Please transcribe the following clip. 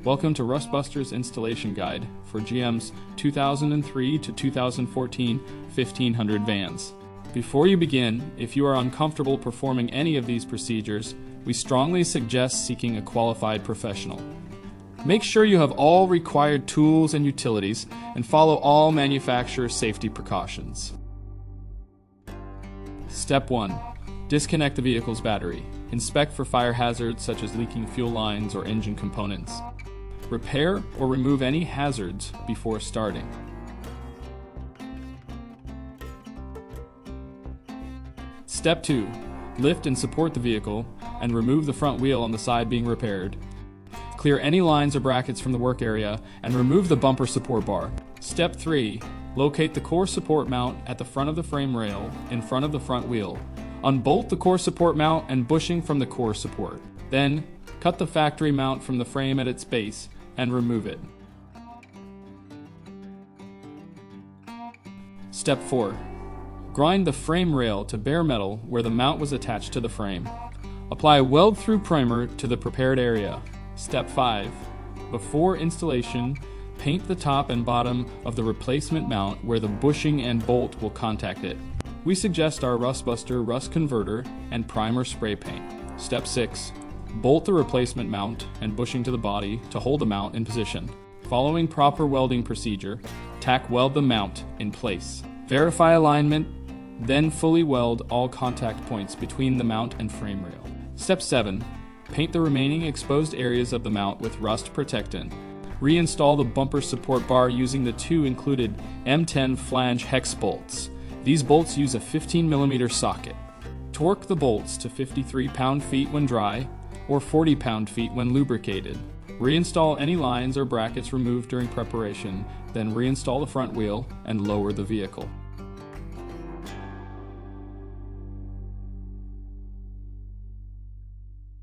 Welcome to Rust Buster's installation guide for GM's 2003 to 2014 1500 vans. Before you begin, if you are uncomfortable performing any of these procedures, we strongly suggest seeking a qualified professional. Make sure you have all required tools and utilities and follow all manufacturer safety precautions. Step 1. Disconnect the vehicle's battery. Inspect for fire hazards such as leaking fuel lines or engine components. Repair or remove any hazards before starting. Step 2. Lift and support the vehicle and remove the front wheel on the side being repaired. Clear any lines or brackets from the work area and remove the bumper support bar. Step 3. Locate the core support mount at the front of the frame rail in front of the front wheel. Unbolt the core support mount and bushing from the core support. Then, cut the factory mount from the frame at its base and remove it. Step 4. Grind the frame rail to bare metal where the mount was attached to the frame. Apply weld-through primer to the prepared area. Step 5. Before installation, paint the top and bottom of the replacement mount where the bushing and bolt will contact it. We suggest our Rust Buster Rust Converter and Primer Spray Paint. Step 6. Bolt the replacement mount and bushing to the body to hold the mount in position. Following proper welding procedure, tack weld the mount in place. Verify alignment, then fully weld all contact points between the mount and frame rail. Step 7. Paint the remaining exposed areas of the mount with rust protectant. Reinstall the bumper support bar using the two included M10 flange hex bolts. These bolts use a 15mm socket. Torque the bolts to 53 pound-feet when dry or 40 pound-feet when lubricated. Reinstall any lines or brackets removed during preparation, then reinstall the front wheel and lower the vehicle.